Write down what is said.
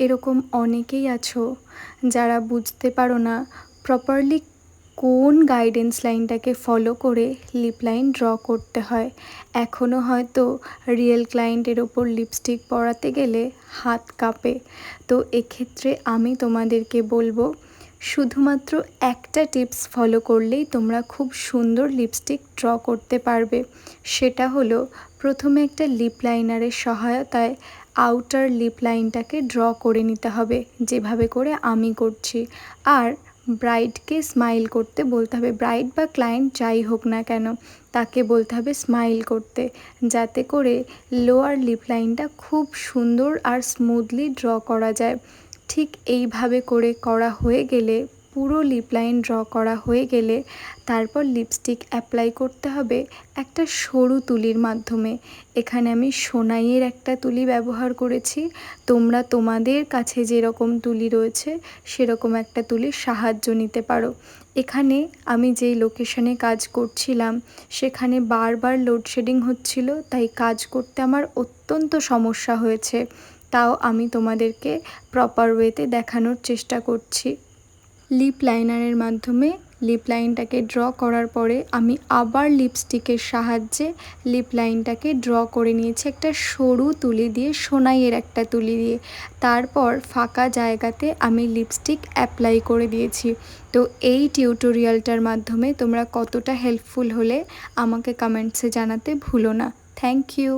এরকম অনেকেই আছো যারা বুঝতে পারো না প্রপারলি কোন গাইডেন্স লাইনটাকে ফলো করে লিপ লাইন ড্র করতে হয়। এখনও হয়তো রিয়েল ক্লায়েন্টের ওপর লিপস্টিক পরাতে গেলে হাত কাঁপে। তো এক্ষেত্রে আমি তোমাদেরকে বলবো শুধুমাত্র একটা টিপস ফলো করলেই তোমরা খুব সুন্দর লিপস্টিক ড্র করতে পারবে। সেটা হলো প্রথমে একটা লিপ লাইনারের সহায়তায় আউটার লিপ লাইনটাকে ড্র করে নিতে হবে, যেভাবে করে আমি করছি। আর ব্রাইডকে স্মাইল করতে বলতে হবে, ব্রাইড বা ক্লায়েন্ট যাই হোক না কেন তাকে বলতে হবে স্মাইল করতে, যাতে করে লোয়ার লিপ লাইনটা খুব সুন্দর আর স্মুথলি ড্র করা যায়। ঠিক এইভাবে করে করা হয়ে গেলে, পুরো লিপ লাইন ড্র করা হয়ে গেলে তারপর লিপস্টিক অ্যাপ্লাই করতে হবে একটা সরু তুলির মাধ্যমে। এখানে আমি সোনাইয়ের একটা তুলি ব্যবহার করেছি। তোমরা তোমাদের কাছে যেরকম তুলি রয়েছে সেরকম একটা তুলির সাহায্য নিতে পারো। এখানে আমি যেই লোকেশনে কাজ করছিলাম সেখানে বারবার লোডশেডিং হচ্ছিল, তাই কাজ করতে আমার অত্যন্ত সমস্যা হয়েছে। তাও আমি তোমাদেরকে প্রপার ওয়েতে দেখানোর চেষ্টা করছি। লিপ লাইনারের মাধ্যমে লিপ লাইনটাকে ড্র করার পরে আমি আবার লিপস্টিকের সাহায্যে লিপ লাইনটাকে ড্র করে নিয়েছি একটা সরু তুলি দিয়ে, সোনাইয়ের একটা তুলি দিয়ে। তারপর ফাঁকা জায়গাতে আমি লিপস্টিক অ্যাপ্লাই করে দিয়েছি। তো এই টিউটোরিয়ালটার মাধ্যমে তোমরা কতটা হেল্পফুল হলে আমাকে কমেন্টসে জানাতে ভুলো না। Thank you.